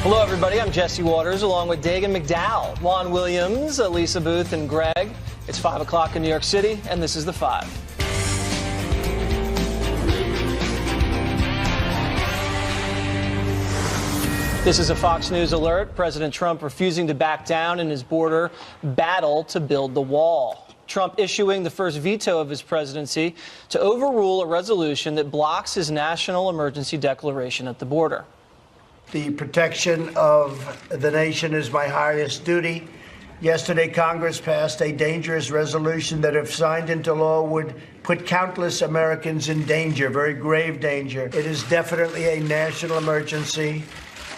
Hello, everybody. I'm Jesse Waters, along with Dagan McDowell, Juan Williams, Lisa Booth, and Greg. It's 5 o'clock in New York City, and this is The Five. This is a Fox News alert. President Trump refusing to back down in his border battle to build the wall. Trump issuing the first veto of his presidency to overrule a resolution that blocks his national emergency declaration at the border. The protection of the nation is my highest duty. Yesterday, Congress passed a dangerous resolution that, if signed into law, would put countless Americans in danger, very grave danger. It is definitely a national emergency.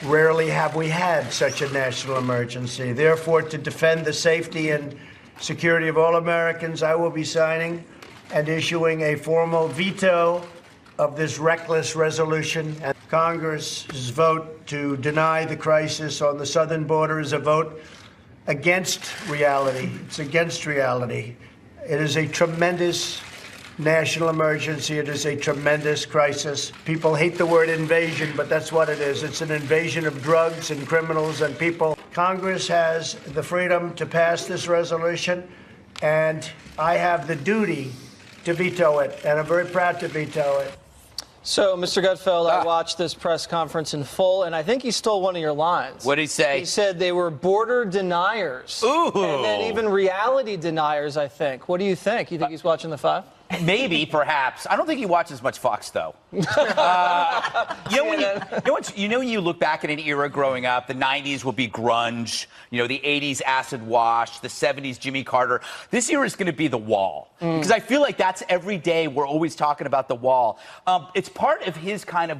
Rarely have we had such a national emergency. Therefore, to defend the safety and security of all Americans, I will be signing and issuing a formal veto of this reckless resolution. And Congress's vote to deny the crisis on the southern border is a vote against reality. It's against reality. It is a tremendous national emergency. It is a tremendous crisis. People hate the word invasion, but that's what it is. It's an invasion of drugs and criminals and people. Congress has the freedom to pass this resolution, and I have the duty to veto it, and I'm very proud to veto it. So, Mr. Gutfeld, I watched this press conference in full, and I think he stole one of your lines. What did he say? He said they were border deniers. Ooh. And then even reality deniers, I think. What do you think? You think he's watching The Five? Maybe, perhaps. I don't think he watches much Fox, though. When you look back at an era growing up, the 90s will be grunge, the 80s acid wash, the 70s Jimmy Carter. This era is going to be the wall. Because I feel like that's every day we're always talking about the wall. It's part of his kind of,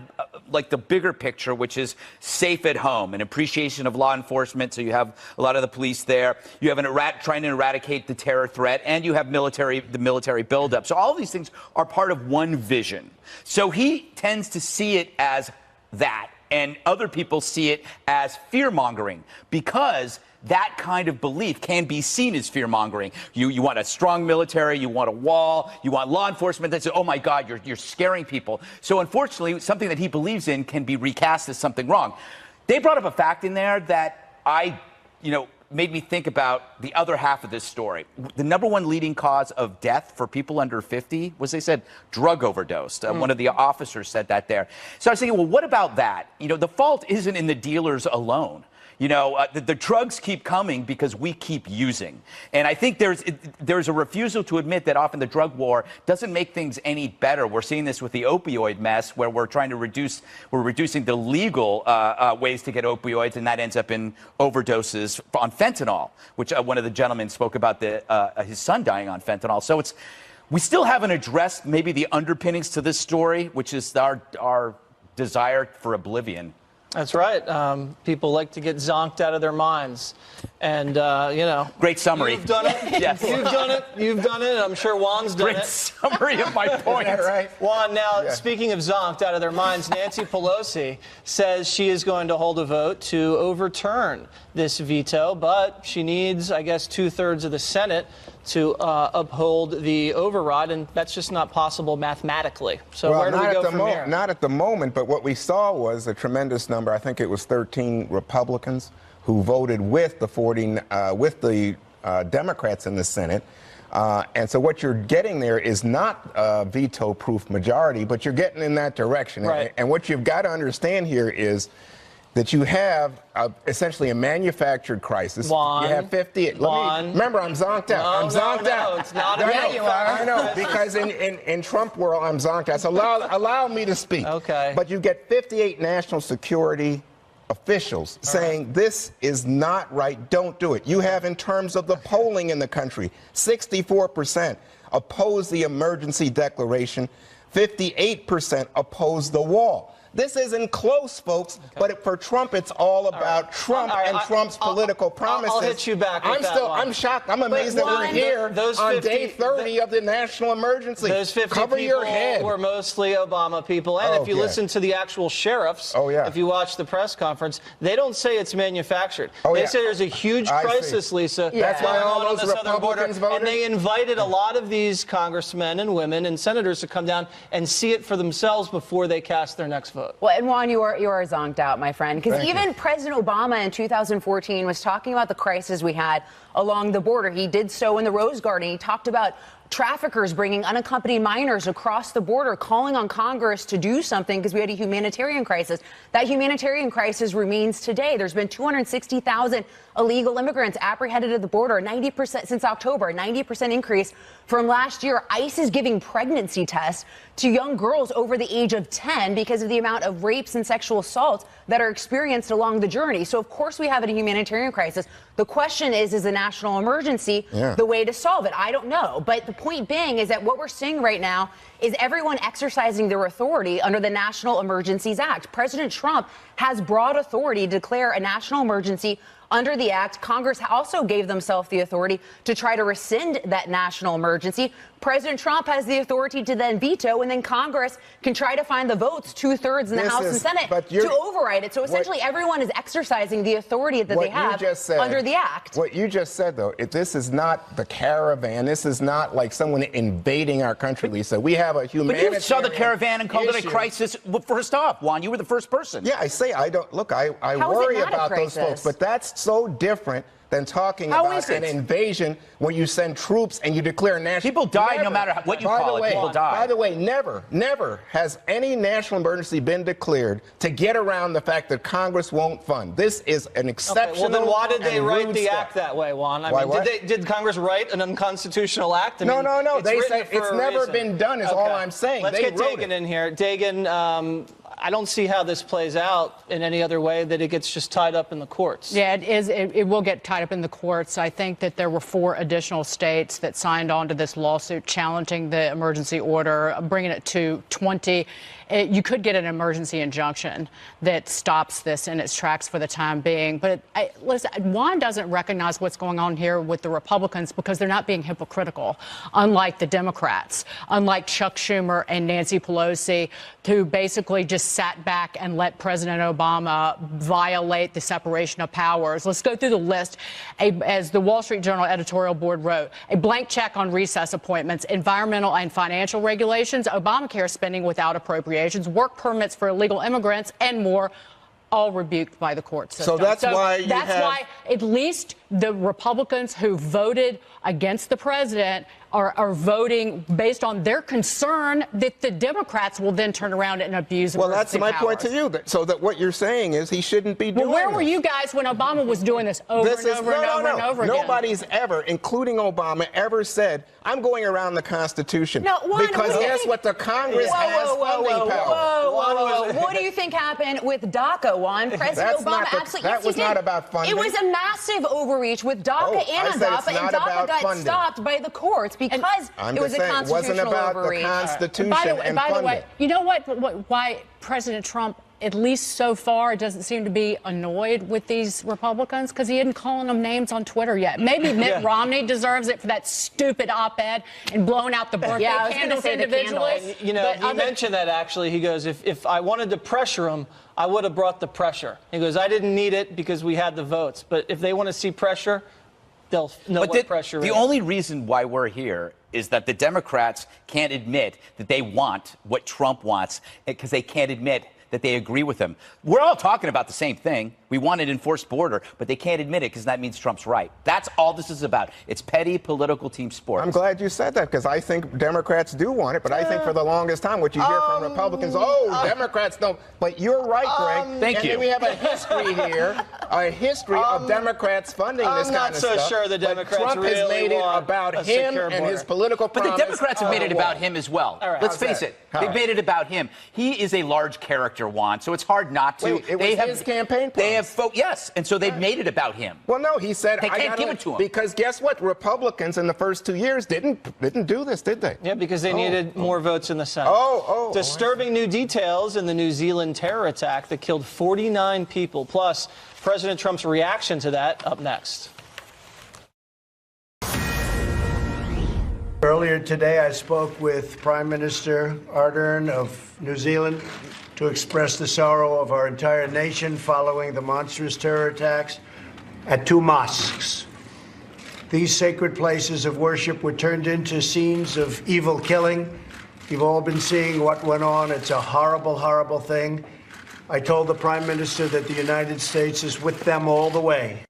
like the bigger picture, which is safe at home, an appreciation of law enforcement. So you have a lot of the police there. You have trying to eradicate the terror threat, and you have the military buildup. So all of these things are part of one vision. So he tends to see it as that, and other people see it as fear-mongering, because that kind of belief can be seen as fear-mongering. You want a strong military, you want a wall, you want law enforcement that says, oh my God, you're scaring people. So unfortunately, something that he believes in can be recast as something wrong. They brought up a fact in there that made me think about the other half of this story. The number one leading cause of death for people under 50 was, they said, drug overdose. One of the officers said that there. So I was thinking, well, what about that? The fault isn't in the dealers alone. The drugs keep coming because we keep using. And I think there's a refusal to admit that often the drug war doesn't make things any better. We're seeing this with the opioid mess, where we're reducing the legal ways to get opioids, and that ends up in overdoses on fentanyl, which one of the gentlemen spoke about his son dying on fentanyl. So we still haven't addressed maybe the underpinnings to this story, which is our desire for oblivion. That's right. People like to get zonked out of their minds. And, Great summary. You've done it. Yes. You've done it. You've done it. I'm sure Juan's done it. Great summary of my point. Right. Juan, now, speaking of zonked out of their minds, Nancy Pelosi says she is going to hold a vote to overturn this veto, but she needs, I guess, 2/3 of the Senate to uphold the override, and that's just not possible mathematically. So where do we go from here? Not at the moment, but what we saw was a tremendous number. I think it was 13 Republicans who voted with the Democrats in the Senate. And so what you're getting there is not a veto-proof majority, but you're getting in that direction. Right. And what you've got to understand here is that you have essentially a manufactured crisis. Juan, you have 50. Remember, I'm zonked out. I'm zonked out. No, it's not. I know, because in Trump world, I'm zonked out. So allow me to speak. Okay. But you get 58 national security officials saying this is not right, don't do it. You have, in terms of the polling in the country, 64% oppose the emergency declaration, 58% oppose the wall. This isn't close, folks, but for Trump, it's all about Trump and Trump's political promises. I'll hit you back with that one. I'm shocked. I'm amazed that we're here on day 30 of the national emergency. Those 50 Cover your people head. were mostly Obama people. And if you listen to the actual sheriffs, if you watch the press conference, they don't say it's manufactured. They say there's a huge crisis, Lisa. That's why all those on the southern border. Republicans voted. And they invited a lot of these congressmen and women and senators to come down and see it for themselves before they cast their next vote. vote. Well, and Juan, you are zonked out, my friend, because Thank even you. President Obama in 2014 was talking about the crisis we had along the border. He did so in the Rose Garden. He talked about traffickers bringing unaccompanied minors across the border, calling on Congress to do something because we had a humanitarian crisis. That humanitarian crisis remains today. There's been 260,000 illegal immigrants apprehended at the border, 90% since October, a 90% increase from last year. ICE is giving pregnancy tests to young girls over the age of 10 because of the amount of rapes and sexual assaults that are experienced along the journey. So, of course, we have a humanitarian crisis. The question is a national emergency the way to solve it? I don't know. But the point being is that what we're seeing right now is everyone exercising their authority under the National Emergencies Act. President Trump has broad authority to declare a national emergency under the act. Congress also gave themselves the authority to try to rescind that national emergency. President Trump has the authority to then veto, and then Congress can try to find the votes, 2/3 in the House and Senate, to override it. So essentially, everyone is exercising the authority that they have under the act. What you just said, though, this is not the caravan. This is not like someone invading our country, Lisa. We have a humanitarian. But you saw the caravan and called it a crisis. First off, Juan, you were the first person. Yeah, I say I don't look. I worry about those folks, but that's so different than talking about an invasion where you send troops and you declare national. People die no matter what you call it. People die. By the way, never has any national emergency been declared to get around the fact that Congress won't fund. This is an exceptional. Well, then why did they write the step. act that way, Juan? I Why, mean, did Congress write an unconstitutional act? I No. mean, They said it's never reason. been done. Is all I'm saying. Let's they get wrote Dagan it. in here. Dagan, I don't see how this plays out in any other way that it gets just tied up in the courts. Yeah, it is. It will get tied up in the courts. I think that there were 4 additional states that signed on to this lawsuit challenging the emergency order, bringing it to 20. You could get an emergency injunction that stops this in its tracks for the time being. But listen, Juan doesn't recognize what's going on here with the Republicans because they're not being hypocritical, unlike the Democrats, unlike Chuck Schumer and Nancy Pelosi, who basically just sat back and let President Obama violate the separation of powers. Let's go through the list. As the Wall Street Journal editorial board wrote, a blank check on recess appointments, environmental and financial regulations, Obamacare spending without appropriations, work permits for illegal immigrants, and more, all rebuked by the court system. So that's why why at least the Republicans who voted against the president are voting based on their concern that the Democrats will then turn around and abuse Well, that's emergency my point to powers. you. So that what you're saying is he shouldn't be doing Well, where were this. you guys when Obama was doing this over and over and over again? Nobody's ever, including Obama, ever said, I'm going around the Constitution. No, Juan, because what do you guess think- what? The Congress has funding power. Whoa. What do you think happened with DACA, Juan? President That's Obama not the- absolutely. that yes, he was did. not about funding. It was a massive overreach with DACA Oh, I and said it's ADAPA, and not DACA about got funding. stopped by the courts because I'm it was just a saying, it wasn't constitutional about overreach. the Constitution and By the funding. way, you know why President Trump, at least so far, doesn't seem to be annoyed with these Republicans? Because he isn't calling them names on Twitter yet. Maybe Mitt Romney deserves it for that stupid op-ed and blowing out the birthday Yeah, I was gonna candles say the individually. candles. You know, But he other- mentioned that actually. He goes, if I wanted to pressure him, I would have brought the pressure. He goes, I didn't need it because we had the votes. But if they want to see pressure, they'll know what pressure is. The only reason why we're here is that the Democrats can't admit that they want what Trump wants because they can't admit that they agree with him. We're all talking about the same thing. We want an enforced border, but they can't admit it because that means Trump's right. That's all this is about. It's petty political team sports. I'm glad you said that because I think Democrats do want it, but I think for the longest time what you hear from Republicans, Democrats don't. But you're right, Greg. Thank you. And then we have a history here, a history of Democrats funding this I'm kind not of stuff. so sure the But Democrats Trump has really made it want about a him secure and his border. political But the promise Democrats have made it about him as well. All right. Let's How's face that? it. How? They've made it about him. He is a large character, Juan, so it's hard not to. Wait, it was his campaign They have promise. yes, and so they've made it about him. Well, no, he said They I can't gotta- give it to him. because guess what? Republicans in the first 2 years didn't do this, did they? Yeah, because they needed more votes in the Senate. Oh, Disturbing new details in the New Zealand terror attack that killed 49 people. Plus, President Trump's reaction to that up next. Earlier today, I spoke with Prime Minister Ardern of New Zealand to express the sorrow of our entire nation following the monstrous terror attacks at 2 mosques. These sacred places of worship were turned into scenes of evil killing You've all been seeing what went on. It's a horrible, horrible thing. I told the Prime Minister that the United States is with them all the way.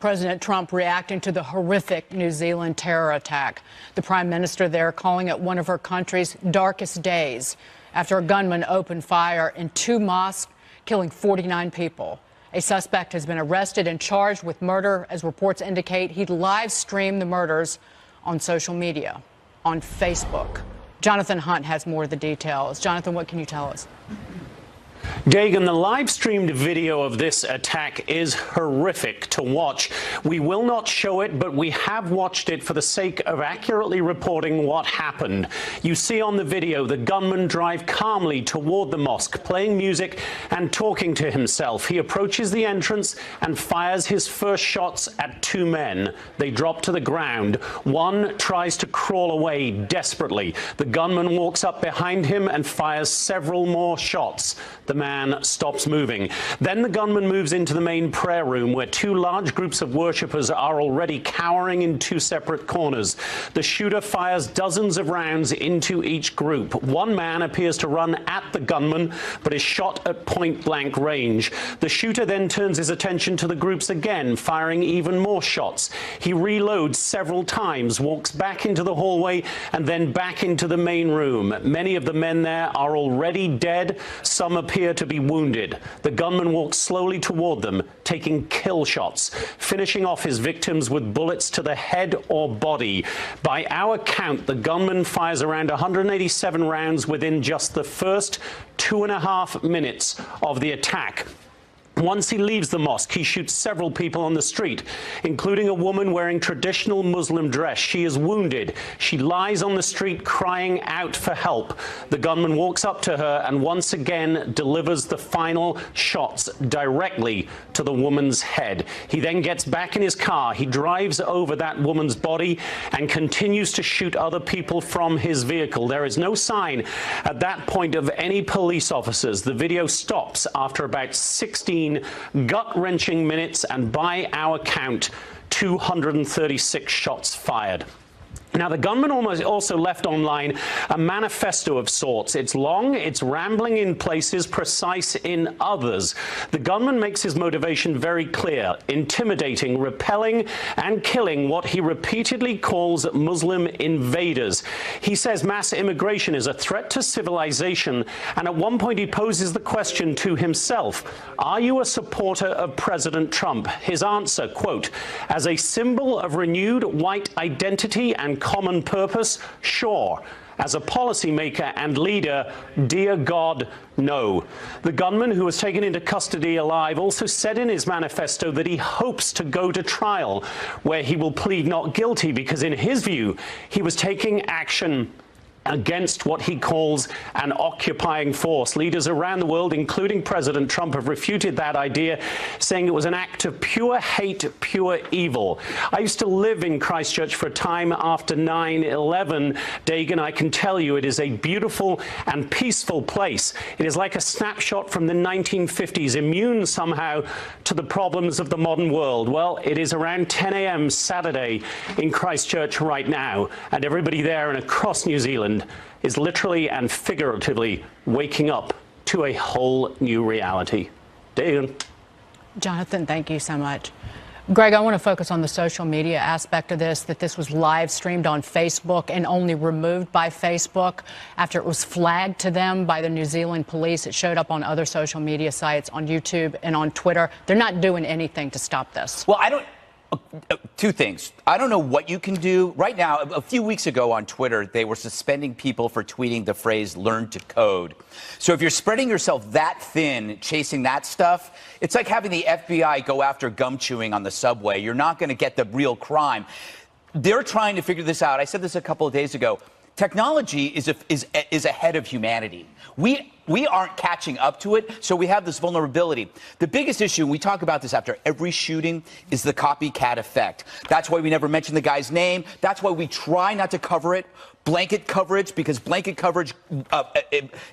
President Trump reacting to the horrific New Zealand terror attack. The Prime Minister there calling it one of her country's darkest days after a gunman opened fire in 2 mosques, killing 49 people. A suspect has been arrested and charged with murder, as reports indicate he live streamed the murders on social media, on Facebook. Jonathan Hunt has more of the details. Jonathan, what can you tell us? Dagan, the live-streamed video of this attack is horrific to watch. We will not show it, but we have watched it for the sake of accurately reporting what happened. You see on the video the gunman drive calmly toward the mosque, playing music and talking to himself. He approaches the entrance and fires his first shots at 2 men. They drop to the ground. One tries to crawl away desperately. The gunman walks up behind him and fires several more shots. The man stops moving. Then the gunman moves into the main prayer room, where 2 large groups of worshippers are already cowering in 2 separate corners. The shooter fires dozens of rounds into each group. One man appears to run at the gunman, but is shot at point-blank range. The shooter then turns his attention to the groups again, firing even more shots. He reloads several times, walks back into the hallway, and then back into the main room. Many of the men there are already dead. Some appear to be wounded. The gunman walks slowly toward them, taking kill shots, finishing off his victims with bullets to the head or body. By our count, the gunman fires around 187 rounds within just the first 2.5 minutes of the attack. Once he leaves the mosque, he shoots several people on the street, including a woman wearing traditional Muslim dress. She is wounded. She lies on the street crying out for help. The gunman walks up to her and once again delivers the final shots directly to the woman's head. He then gets back in his car. He drives over that woman's body and continues to shoot other people from his vehicle. There is no sign at that point of any police officers. The video stops after about 16 gut-wrenching minutes, and by our count, 236 shots fired. Now, the gunman also left online a manifesto of sorts. It's long, it's rambling in places, precise in others. The gunman makes his motivation very clear: intimidating, repelling, and killing what he repeatedly calls Muslim invaders. He says mass immigration is a threat to civilization, and at one point he poses the question to himself: are you a supporter of President Trump? His answer, quote, "As a symbol of renewed white identity and common purpose, sure. As a policymaker and leader, dear God, no." The gunman, who was taken into custody alive, also said in his manifesto that he hopes to go to trial, where he will plead not guilty, because in his view, he was taking action against what he calls an occupying force. Leaders around the world, including President Trump, have refuted that idea, saying it was an act of pure hate, pure evil. I used to live in Christchurch for a time after 9/11. Dagan, I can tell you it is a beautiful and peaceful place. It is like a snapshot from the 1950s, immune somehow to the problems of the modern world. Well, it is around 10 a.m. Saturday in Christchurch right now, and everybody there and across New Zealand is literally and figuratively waking up to a whole new reality. Dagan. Jonathan, thank you so much. Greg, I want to focus on the social media aspect of this, that this was live streamed on Facebook and only removed by Facebook after it was flagged to them by the New Zealand police. It showed up on other social media sites, on YouTube and on Twitter. They're not doing anything to stop this. Well, two things. I don't know what you can do. Right now, a few weeks ago on Twitter, they were suspending people for tweeting the phrase "learn to code." So if you're spreading yourself that thin, chasing that stuff, it's like having the FBI go after gum chewing on the subway. You're not going to get the real crime. They're trying to figure this out. I said this a couple of days ago. Technology is ahead of humanity. We aren't catching up to it, so we have this vulnerability. The biggest issue, and we talk about this after every shooting, is the copycat effect. That's why we never mention the guy's name. That's why we try not to cover it. Blanket coverage, because blanket coverage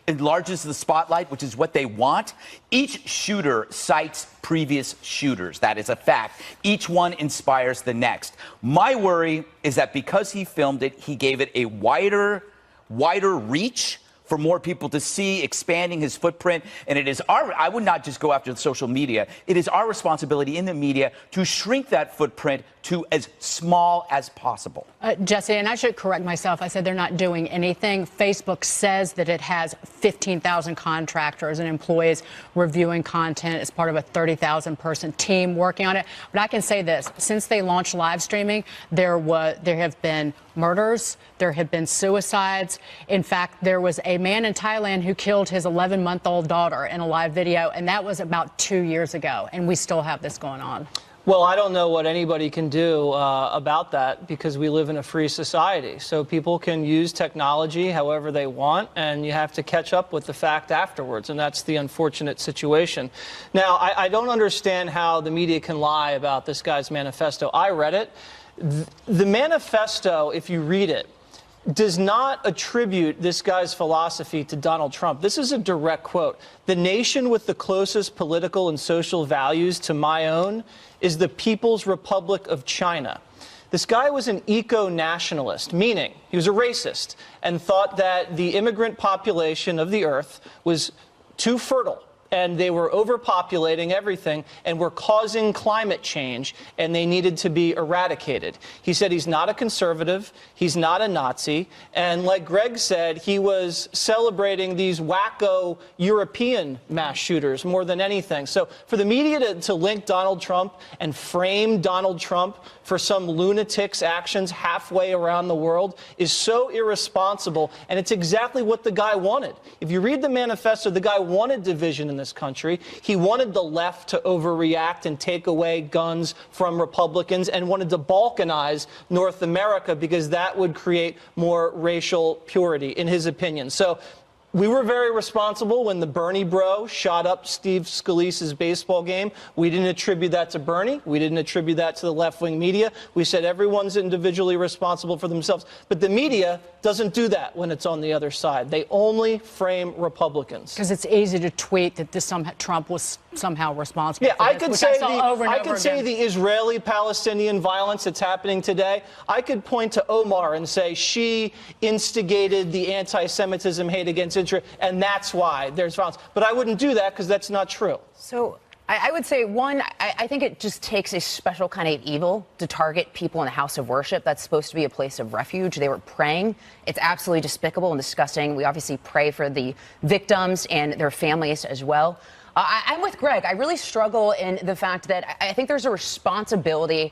enlarges the spotlight, which is what they want. Each shooter cites previous shooters. That is a fact. Each one inspires the next. My worry is that because he filmed it, he gave it a wider wider reach for more people to see, expanding his footprint. And it is I would not just go after the social media. It is our responsibility in the media to shrink that footprint to as small as possible. Jesse, and I should correct myself. I said they're not doing anything. Facebook says that it has 15,000 contractors and employees reviewing content as part of a 30,000 person team working on it. But I can say this, since they launched live streaming, there have been murders, there have been suicides. In fact, there was a man in Thailand who killed his 11-month-old daughter in a live video, and that was about 2 years ago, and we still have this going on. Well, I don't know what anybody can do about that because we live in a free society. So people can use technology however they want, and you have to catch up with the fact afterwards, and that's the unfortunate situation. Now, I don't understand how the media can lie about this guy's manifesto. I read it. The manifesto, if you read it, does not attribute this guy's philosophy to Donald Trump. This is a direct quote. The nation with the closest political and social values to my own is the People's Republic of China. This guy was an eco-nationalist, meaning he was a racist and thought that the immigrant population of the earth was too fertile, and they were overpopulating everything and were causing climate change, and they needed to be eradicated. He said he's not a conservative, he's not a Nazi, and like Greg said, he was celebrating these wacko European mass shooters more than anything. So for the media to link Donald Trump and frame Donald Trump for some lunatic's actions halfway around the world is so irresponsible, and it's exactly what the guy wanted. If you read the manifesto, the guy wanted division in this country. He wanted the left to overreact and take away guns from Republicans and wanted to balkanize North America because that would create more racial purity, in his opinion. So we were very responsible when the Bernie bro shot up Steve Scalise's baseball game. We didn't attribute that to Bernie. We didn't attribute that to the left-wing media. We said everyone's individually responsible for themselves. But the media doesn't do that when it's on the other side. They only frame Republicans. Because it's easy to tweet that Trump was somehow responsible. Yeah, for I this, could which say I saw say the Israeli-Palestinian violence that's happening today. I could point to Omar and say she instigated the anti-Semitism, hate against Israel, and that's why there's violence. But I wouldn't do that because that's not true. So I would say, one, I think it just takes a special kind of evil to target people in a house of worship. That's supposed to be a place of refuge. They were praying. It's absolutely despicable and disgusting. We obviously pray for the victims and their families as well. I'm with Greg. I really struggle in the fact that I think there's a responsibility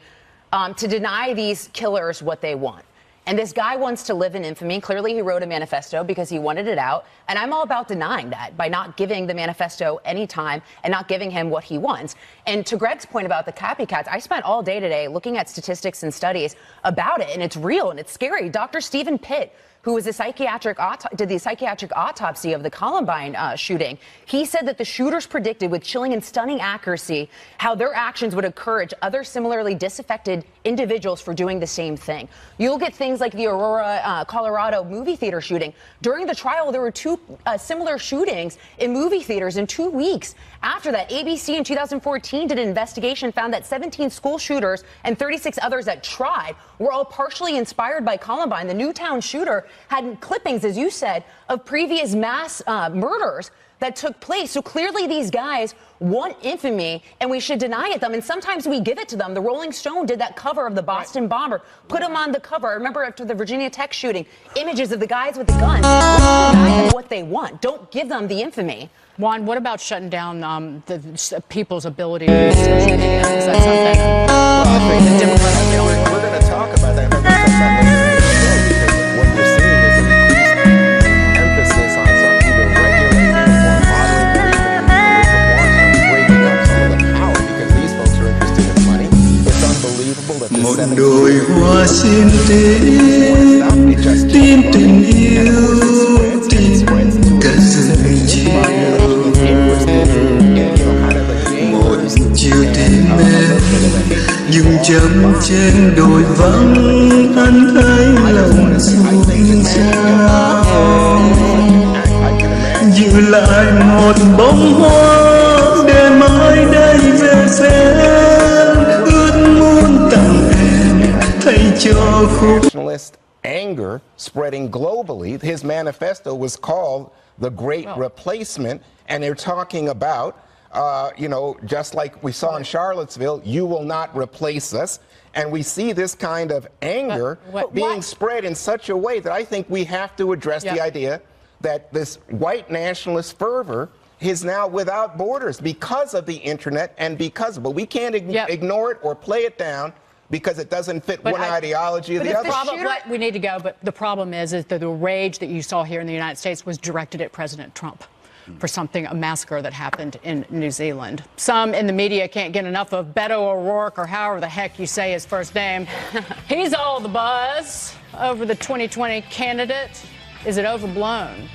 to deny these killers what they want. And this guy wants to live in infamy. Clearly, he wrote a manifesto because he wanted it out. And I'm all about denying that by not giving the manifesto any time and not giving him what he wants. And to Greg's point about the copycats, I spent all day today looking at statistics and studies about it. And it's real and it's scary. Dr. Stephen Pitt, who was did the psychiatric autopsy of the Columbine shooting, he said that the shooters predicted with chilling and stunning accuracy how their actions would encourage other similarly disaffected individuals for doing the same thing. You'll get things like the Aurora, Colorado movie theater shooting. During the trial, there were two similar shootings in movie theaters in 2 weeks. After that, ABC in 2014 did an investigation, found that 17 school shooters and 36 others that tried were all partially inspired by Columbine. The Newtown shooter had clippings, as you said, of previous mass murders that took place. So clearly these guys want infamy, and we should deny it them. And sometimes we give it to them. The Rolling Stone did that cover of the Boston bomber, put them on the cover. I remember after the Virginia Tech shooting, images of the guys with the guns. Let's deny them what they want. Don't give them the infamy. Juan, what about shutting down the people's ability to use social media? Is that something the Democrats are doing? We're going to talk about that. Because what we're seeing is an increased emphasis on some either regulating or moderating breaking up some of the power because these folks are interested in money. It's unbelievable that the Senate tim tình yêu tim cả rừng chiều một chiều đêm em dừng chân trên đồi vắng anh thấy lòng xôn xao giữ lại một bông hoa để mai đây về xem ước muốn tặng em thay cho khúc anger spreading globally. His manifesto was called The Great Replacement, and they're talking about, just like we saw in Charlottesville, you will not replace us. And we see this kind of anger being spread in such a way that I think we have to address the idea that this white nationalist fervor is now without borders because of the internet and but we can't ignore it or play it down because it doesn't fit one ideology or the other. We need to go, but the problem is that the rage that you saw here in the United States was directed at President Trump for a massacre that happened in New Zealand. Some in the media can't get enough of Beto O'Rourke, or however the heck you say his first name. He's all the buzz over the 2020 candidate. Is it overblown?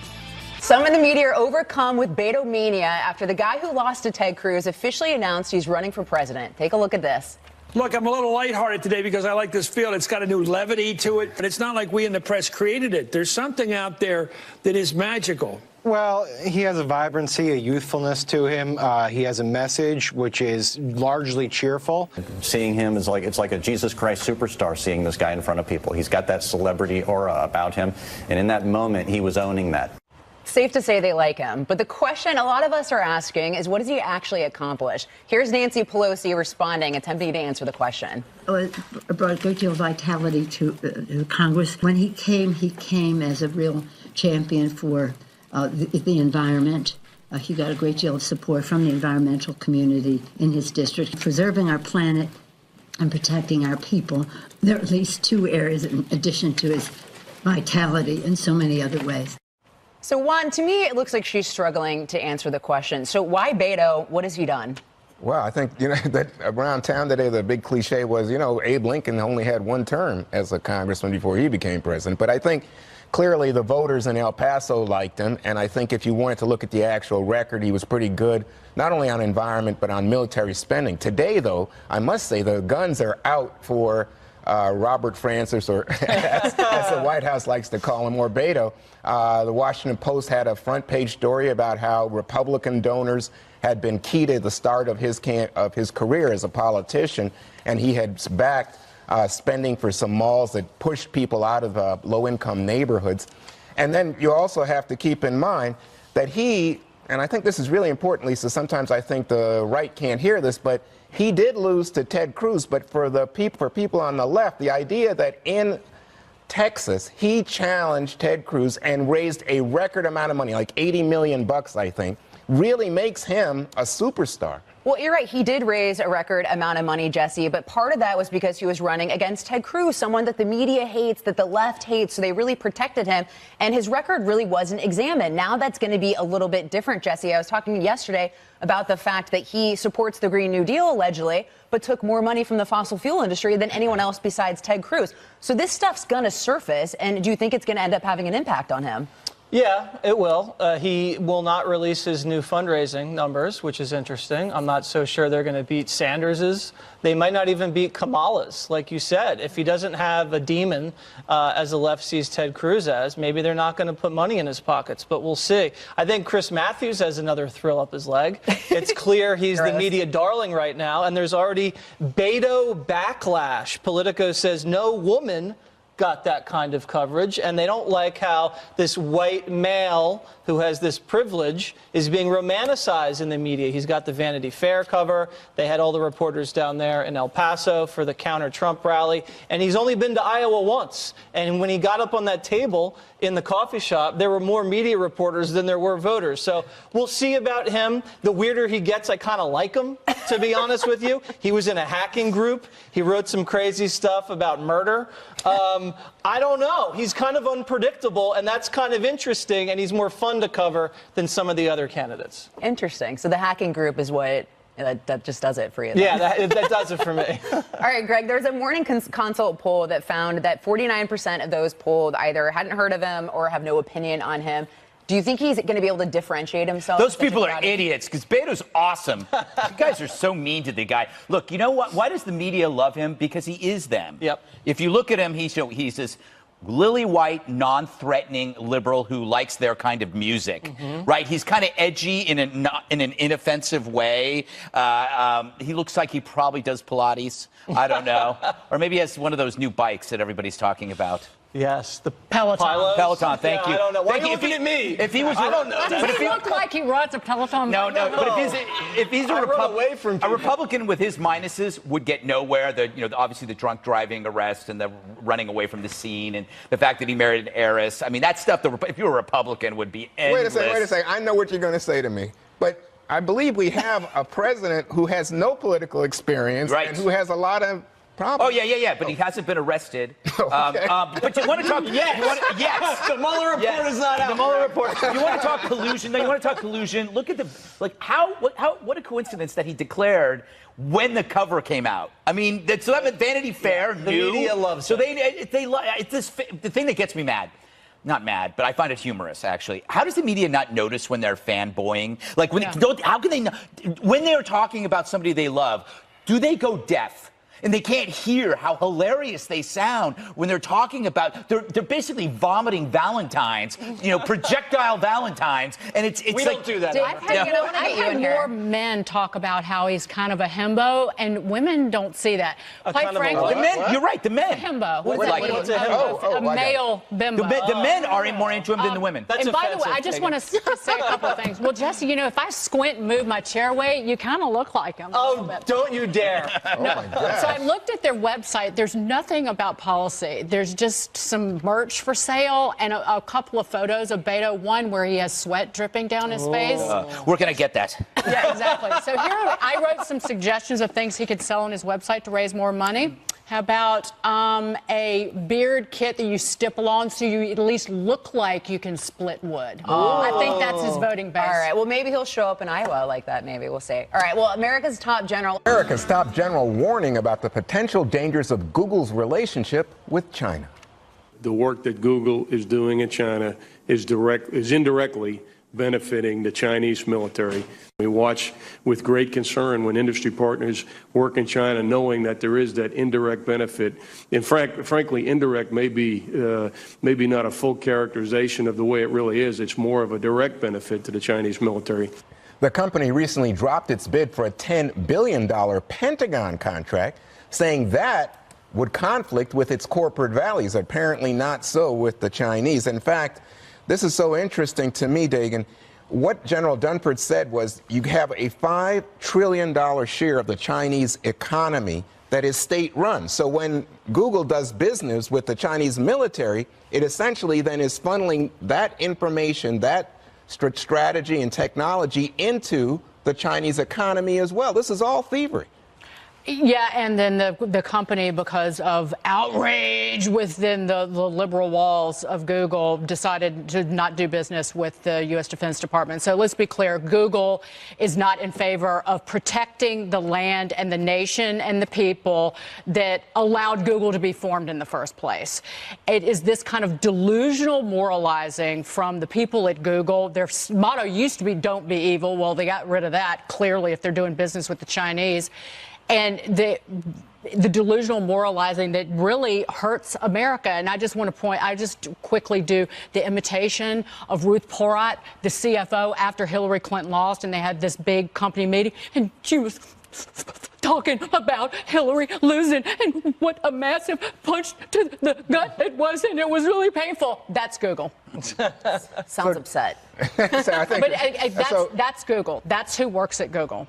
Some in the media are overcome with Beto mania after the guy who lost to Ted Cruz officially announced he's running for president. Take a look at this. Look, I'm a little lighthearted today because I like this field. It's got a new levity to it, but it's not like we in the press created it. There's something out there that is magical. Well, he has a vibrancy, a youthfulness to him. He has a message which is largely cheerful. Seeing him is it's like a Jesus Christ superstar, seeing this guy in front of people. He's got that celebrity aura about him, and in that moment, he was owning that. Safe to say they like him. But the question a lot of us are asking is, what does he actually accomplish? Here's Nancy Pelosi responding, attempting to answer the question. It brought a great deal of vitality to Congress. When he came as a real champion for the environment. He got a great deal of support from the environmental community in his district. Preserving our planet and protecting our people. There are at least two areas in addition to his vitality in so many other ways. So, Juan, to me, it looks like she's struggling to answer the question. So why Beto? What has he done? Well, I think, that around town today, the big cliche was, Abe Lincoln only had one term as a congressman before he became president. But I think clearly the voters in El Paso liked him. And I think if you wanted to look at the actual record, he was pretty good, not only on environment, but on military spending. Today, though, I must say the guns are out for Robert Francis, or as the White House likes to call him, or Beto. The Washington Post had a front page story about how Republican donors had been key to the start of his career as a politician, and he had backed spending for some malls that pushed people out of low-income neighborhoods. And then you also have to keep in mind that and I think this is really important, Lisa, sometimes I think the right can't hear this, but he did lose to Ted Cruz. But for people on the left, the idea that in Texas, he challenged Ted Cruz and raised a record amount of money, like $80 million, I think, really makes him a superstar. Well, you're right. He did raise a record amount of money, Jesse, but part of that was because he was running against Ted Cruz, someone that the media hates, that the left hates, so they really protected him, and his record really wasn't examined. Now that's going to be a little bit different, Jesse. I was talking yesterday about the fact that he supports the Green New Deal, allegedly, but took more money from the fossil fuel industry than anyone else besides Ted Cruz. So this stuff's going to surface, and do you think it's going to end up having an impact on him? Yeah, it will. He will not release his new fundraising numbers, which is interesting. I'm not so sure they're going to beat Sanders's. They might not even beat Kamala's, like you said. If he doesn't have a demon, as the left sees Ted Cruz as, maybe they're not going to put money in his pockets, but we'll see. I think Chris Matthews has another thrill up his leg. It's clear he's the media darling right now, and there's already Beto backlash. Politico says no woman got that kind of coverage, and they don't like how this white male who has this privilege is being romanticized in the media. He's got the Vanity Fair cover. They had all the reporters down there in El Paso for the counter-Trump rally, and he's only been to Iowa once. And when he got up on that table in the coffee shop, there were more media reporters than there were voters. So we'll see about him. The weirder he gets, I kind of like him, to be honest with you. He was in a hacking group. He wrote some crazy stuff about murder. I don't know. He's kind of unpredictable, and that's kind of interesting, and he's more fun to cover than some of the other candidates. Interesting. So the hacking group is what that just does it for you. Then. Yeah, that does it for me. All right, Greg, there's a Morning Consult poll that found that 49% of those polled either hadn't heard of him or have no opinion on him. Do you think he's going to be able to differentiate himself? Those people are idiots, because Beto's awesome. You guys are so mean to the guy. Look, you know what? Why does the media love him? Because he is them. Yep. If you look at him, he's this lily white, non-threatening liberal who likes their kind of music, right? He's kind of edgy in an inoffensive way. He looks like he probably does Pilates. I don't know. Or maybe he has one of those new bikes that everybody's talking about. Yes, the Peloton. Peloton, thank you. I don't know. Why are you If looking at me? If he was, I don't know. Does he look like he rides a Peloton? No, but if he's I run away from a people. Republican with his minuses would get nowhere. Obviously the drunk driving arrest and the running away from the scene and the fact that he married an heiress. I mean, that stuff. If you were a Republican, would be endless. Wait a second. I know what you're going to say to me, but I believe we have a president who has no political experience and who has a lot of problems. Oh, yeah. But he hasn't been arrested. Okay. But you want to talk... Yes. The Mueller report is not out. The Mueller report. You want to talk collusion? No, you want to talk collusion? Look at what a coincidence that he declared when the cover came out. I mean, so that Vanity Fair knew. The media loves so it. The thing that gets me mad. Not mad, but I find it humorous, actually. How does the media not notice when they're fanboying? Like, how can they not? When they're talking about somebody they love, do they go deaf? And they can't hear how hilarious they sound when they're talking about. They're basically vomiting Valentines, projectile Valentines, and it's we like don't do that. I've had more men talk about how he's kind of a himbo, and women don't see that. Quite frankly, the men. You're right. The men. A himbo. What's a himbo? A male bimbo. The men are more into him than the women. And by the way, I just want to say a couple of things. Well, Jesse, if I squint and move my chair weight, you kind of look like him. Oh, don't you dare. Oh, my God. So I looked at their website. There's nothing about policy. There's just some merch for sale and a couple of photos of Beto, one where he has sweat dripping down his face. Where can I get that? Yeah, exactly. So here I wrote some suggestions of things he could sell on his website to raise more money. How about a beard kit that you stipple on so you at least look like you can split wood? I think that's his voting base. All right. Well, maybe he'll show up in Iowa like that. Maybe we'll see. All right. Well, America's top general warning about the potential dangers of Google's relationship with China. The work that Google is doing in China is indirectly benefiting the Chinese military. We watch with great concern when industry partners work in China, knowing that there is that indirect benefit. And frankly, indirect may be not a full characterization of the way it really is. It's more of a direct benefit to the Chinese military. The company recently dropped its bid for a $10 billion Pentagon contract, saying that would conflict with its corporate values. Apparently not so with the Chinese. In fact, this is so interesting to me, Dagan. What General Dunford said was you have a $5 trillion share of the Chinese economy that is state-run. So when Google does business with the Chinese military, it essentially then is funneling that information, that strategy and technology into the Chinese economy as well. This is all thievery. Yeah, and then the company, because of outrage within the liberal walls of Google, decided to not do business with the U.S. Defense Department. So let's be clear, Google is not in favor of protecting the land and the nation and the people that allowed Google to be formed in the first place. It is this kind of delusional moralizing from the people at Google. Their motto used to be "Don't be evil." Well, they got rid of that, clearly, if they're doing business with the Chinese. And the delusional moralizing that really hurts America. And I just quickly do the imitation of Ruth Porat, the CFO, after Hillary Clinton lost, and they had this big company meeting, and she was talking about Hillary losing and what a massive punch to the gut it was, and it was really painful. That's Google. Sounds upset. That's Google. That's who works at Google.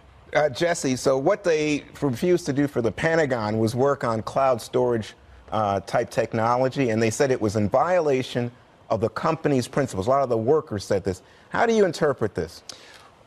Jesse, so what they refused to do for the Pentagon was work on cloud storage type technology, and they said it was in violation of the company's principles. A lot of the workers said this. How do you interpret this?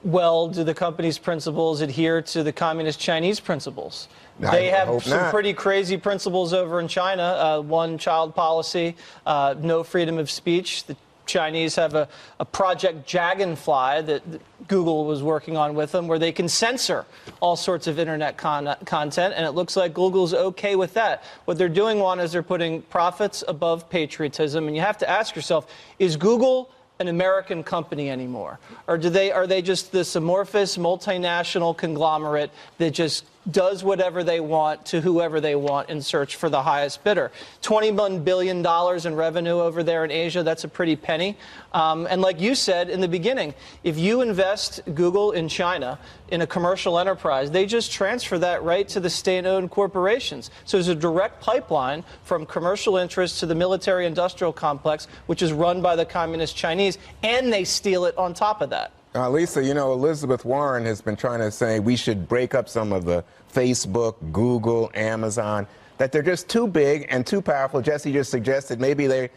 Well, do the company's principles adhere to the communist Chinese principles? They have some pretty crazy principles over in China. One-child policy, no freedom of speech. The Chinese have a Project Dragonfly that Google was working on with them, where they can censor all sorts of internet content, and it looks like Google's okay with that. What they're doing, Juan, is they're putting profits above patriotism, and you have to ask yourself, is Google an American company anymore? Or are they just this amorphous multinational conglomerate that just does whatever they want to whoever they want in search for the highest bidder. $21 billion in revenue over there in Asia, that's a pretty penny. And like you said in the beginning, if you invest Google in China in a commercial enterprise, they just transfer that right to the state-owned corporations. So there's a direct pipeline from commercial interests to the military-industrial complex, which is run by the Communist Chinese, and they steal it on top of that. Lisa, you know, Elizabeth Warren has been trying to say we should break up some of the Facebook, Google, Amazon, that they're just too big and too powerful. Jesse just suggested maybe they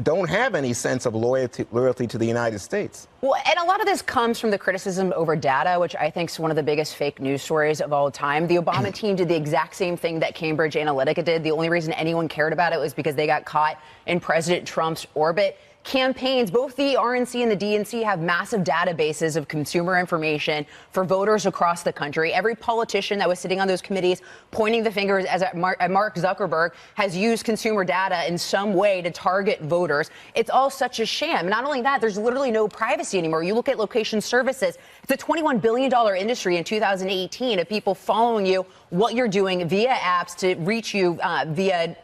don't have any sense of loyalty to the United States. Well, and a lot of this comes from the criticism over data, which I think is one of the biggest fake news stories of all time. The Obama team did the exact same thing that Cambridge Analytica did. The only reason anyone cared about it was because they got caught in President Trump's orbit. Campaigns, both the RNC and the DNC have massive databases of consumer information for voters across the country. Every politician that was sitting on those committees pointing the fingers at Mark Zuckerberg has used consumer data in some way to target voters. It's all such a sham. Not only that, there's literally no privacy anymore. You look at location services. It's a $21 billion industry in 2018 of people following you, what you're doing via apps to reach you via,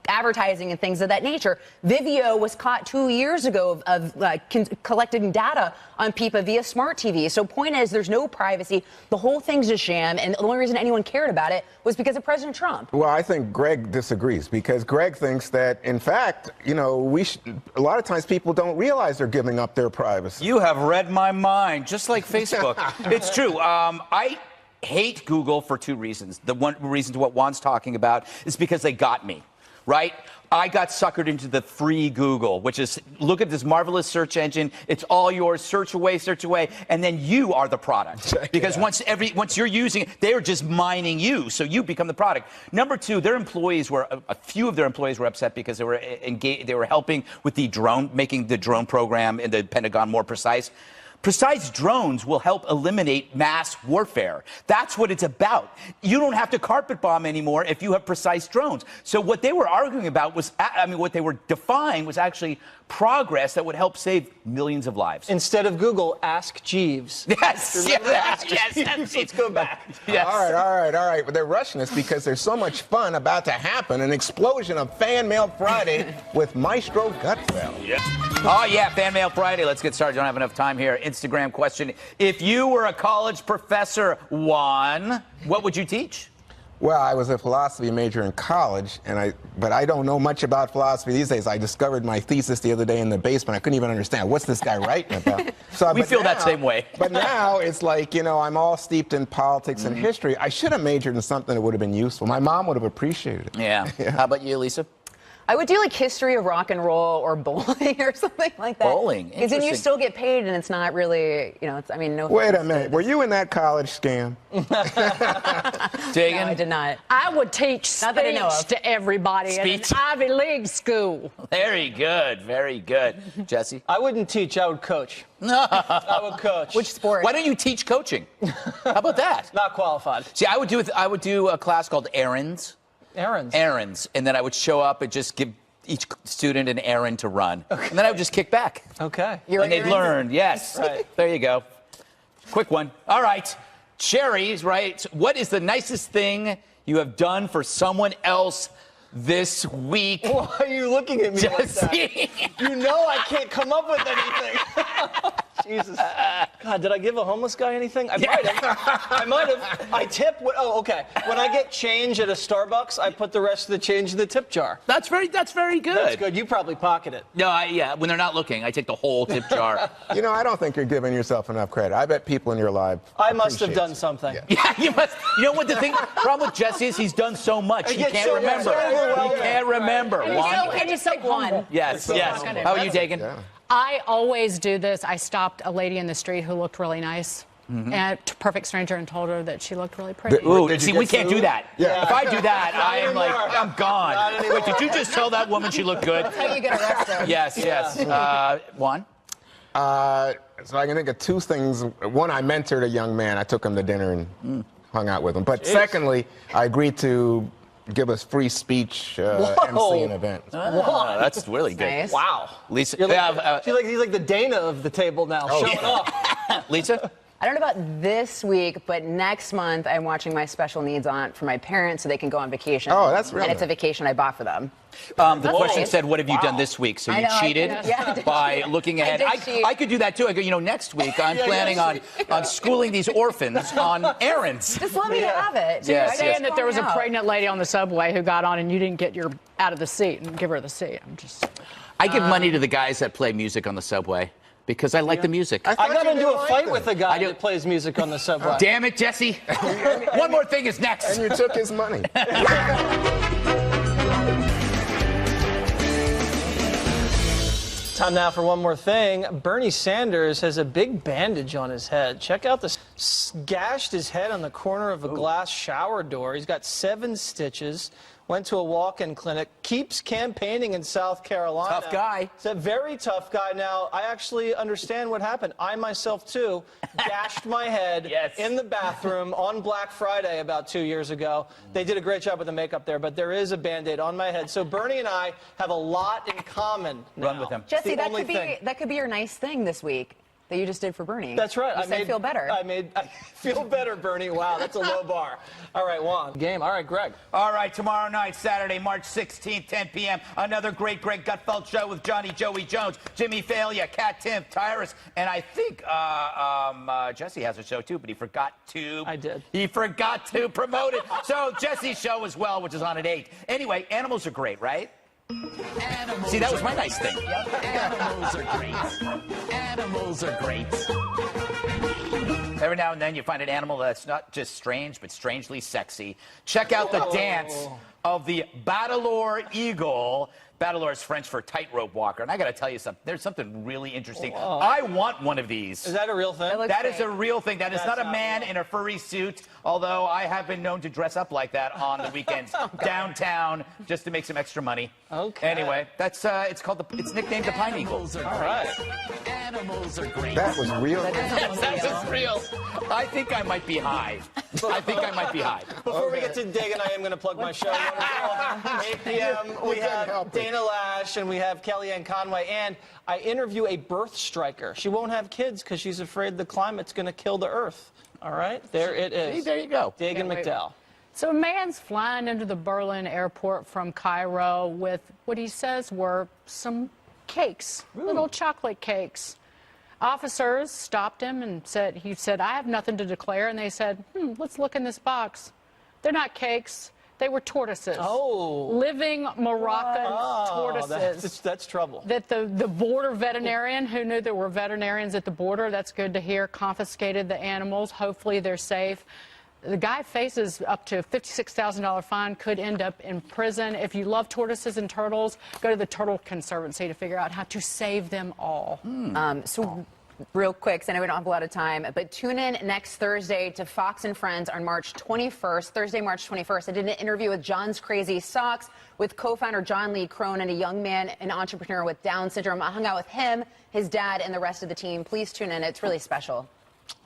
advertising and things of that nature. Vizio was caught 2 years ago of collecting data on people via smart TV. So point is, there's no privacy. The whole thing's a sham, and the only reason anyone cared about it was because of President Trump. Well, I think Greg disagrees, because Greg thinks that, in fact, a lot of times people don't realize they're giving up their privacy. You have read my mind, just like Facebook. It's true. I hate Google for two reasons. The one reason to what Juan's talking about is because they got me, right? I got suckered into the free Google, which is, look at this marvelous search engine. It's all yours. Search away, and then you are the product. Because once you're using it, they are just mining you, so you become the product. Number two, their employees were a few of their employees were upset because they were engaged. They were helping with the drone, making the drone program in the Pentagon more precise. Precise drones will help eliminate mass warfare. That's what it's about. You don't have to carpet bomb anymore if you have precise drones. So what they were arguing about was, what they were defying was actually progress that would help save millions of lives. Instead of Google, ask Jeeves. Yes, yes. Let's go back. Yes. All right. But they're rushing us because there's so much fun about to happen. An explosion of Fan Mail Friday with Maestro Gutfeld. Yes. Oh, yeah, Fan Mail Friday. Let's get started. Don't have enough time here. Instagram question. If you were a college professor, Juan, what would you teach? Well, I was a philosophy major in college, but I don't know much about philosophy these days. I discovered my thesis the other day in the basement. I couldn't even understand. What's this guy writing about? We feel that same way. But now it's like, I'm all steeped in politics and history. I should have majored in something that would have been useful. My mom would have appreciated it. Yeah. How about you, Lisa? I would do like history of rock and roll or bowling or something like that. Bowling, because then you still get paid, and it's not really, no. Wait a minute, were you in that college scam? Dagan? No, I did not. I would teach speech to everybody in an Ivy League school. Very good, very good. Jesse? I wouldn't teach, I would coach. I would coach. Which sport? Why don't you teach coaching? How about that? Not qualified. See, I would do a class called Errands. Errands. And then I would show up and just give each student an errand to run. Okay. And then I would just kick back. Okay. And they'd learn. Yes. Right. There you go. Quick one. All right. Cherries, right? What is the nicest thing you have done for someone else this week? Why are you looking at me like that? You know I can't come up with anything. Jesus. God, did I give a homeless guy anything? I might have. I tip. Oh, okay. When I get change at a Starbucks, I put the rest of the change in the tip jar. That's very good. That's good. You probably pocket it. No, when they're not looking, I take the whole tip jar. I don't think you're giving yourself enough credit. I bet people in your life I must have done something. Yeah, you must. You know what the problem with Jesse is? He's done so much. He can't remember. He can't remember. Can you pick one? Yes. How are you, Dagan? Yeah. I always do this. I stopped a lady in the street who looked really nice. And a perfect stranger, and told her that she looked really pretty. See, we can't do that. Yeah. If I do that, I am like, I'm gone. Wait, did you just tell that woman she looked good? That's how you get arrested. Yes. Juan? So I can think of two things. One, I mentored a young man. I took him to dinner and hung out with him. But secondly, I agreed to give us free speech MC an event. That's really good. Nice. Wow. Lisa? He's like the Dana of the table now, showing off. Lisa? I don't know about this week, but next month I'm watching My Special Needs Aunt for my parents so they can go on vacation. Oh, that's really And it's a vacation I bought for them. The question said, what have you done this week? So I you know, cheated I did by cheat. looking I ahead. did cheat. I could do that too. I go, next week I'm planning on schooling these orphans on errands. Just let me have it. So you're Yes, saying yes. that there was a Out. pregnant lady on the subway who got on and you didn't get your out of the seat and give her the seat. I'm just. I give money to the guys that play music on the subway because I like the music. I got into a fight with a guy I do. that plays music on the subway. Damn it, Jesse. One more thing is next. And you took his money. Time now for one more thing. Bernie Sanders has a big bandage on his head. Check out this. Gashed his head on the corner of a glass shower door. He's got 7 stitches. Went to a walk-in clinic. Keeps campaigning in South Carolina. Tough guy. He's a very tough guy. Now, I actually understand what happened. I myself, too, gashed my head in the bathroom on Black Friday about 2 years ago. They did a great job with the makeup there, but there is a Band-Aid on my head. So Bernie and I have a lot in common now. Run with him. Jesse, The that only could be thing. that could be your nice thing this week that you just did for Bernie. That's right. You said feel better. I feel better, Bernie. Wow, that's a low bar. All right, Juan. Game. All right, Greg. All right, tomorrow night, Saturday, March 16th, 10 p.m., another great Greg Gutfeld show with Johnny Joey Jones, Jimmy Failure, Kat Tim, Tyrus, and I think Jesse has a show too, but he forgot to. I did. He forgot to promote it. So Jesse's show as well, which is on at 8. Anyway, animals are great, right? See, that was my nice thing. Animals are great. Animals are great. Every now and then you find an animal that's not just strange, but strangely sexy. Check out the dance of the Battledore Eagle. Battledore is French for tightrope walker. And I got to tell you something. There's something really interesting. I want one of these. Is that a real thing? That is a real thing. That is not a man in a furry suit, although I have been known to dress up like that on the weekends downtown just to make some extra money. Okay. Anyway, that's it's nicknamed the Pine Eagle. Animals are All great. right. Animals are great. That was real. That was real. I think I might be high. I think I might be high. Before we get to Dagan, I am going to plug my show. 8 p.m. We have Dana Lash and we have Kellyanne Conway. And I interview a birth striker. She won't have kids because she's afraid the climate's going to kill the earth. All right? There it is. See, there you go. Dagan McDowell. So a man's flying into the Berlin airport from Cairo with what he says were some cakes, little chocolate cakes. Officers stopped him and he said, I have nothing to declare. And they said, let's look in this box. They're not cakes. They were tortoises. Oh. Living Moroccan tortoises. That's trouble. That the border veterinarian, who knew there were veterinarians at the border, that's good to hear, confiscated the animals. Hopefully they're safe. The guy faces up to a $56,000 fine, could end up in prison. If you love tortoises and turtles, go to the Turtle Conservancy to figure out how to save them all. So real quick, because I know we don't have a lot of time, but tune in next Thursday to Fox and Friends on March 21st, Thursday, March 21st. I did an interview with John's Crazy Socks with co-founder John Lee Cronin, a young man, an entrepreneur with Down syndrome. I hung out with him, his dad, and the rest of the team. Please tune in. It's really special.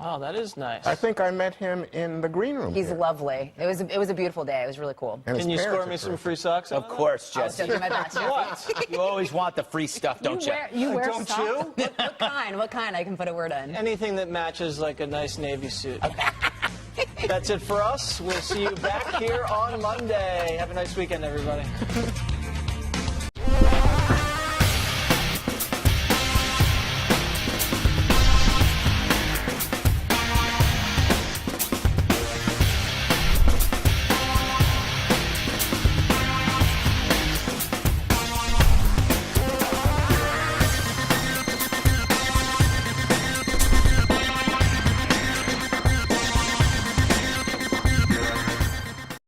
Oh, that is nice. I think I met him in the green room. He's here. lovely. It was a beautiful day. It was really cool. And his Can you parents score are me some terrific. free socks? Of course, Jesse. I'll do my best. What? You always want the free stuff, don't you? You wear Don't socks? you? What kind? What kind? I can put a word in. Anything that matches like a nice Navy suit. That's it for us. We'll see you back here on Monday. Have a nice weekend, everybody.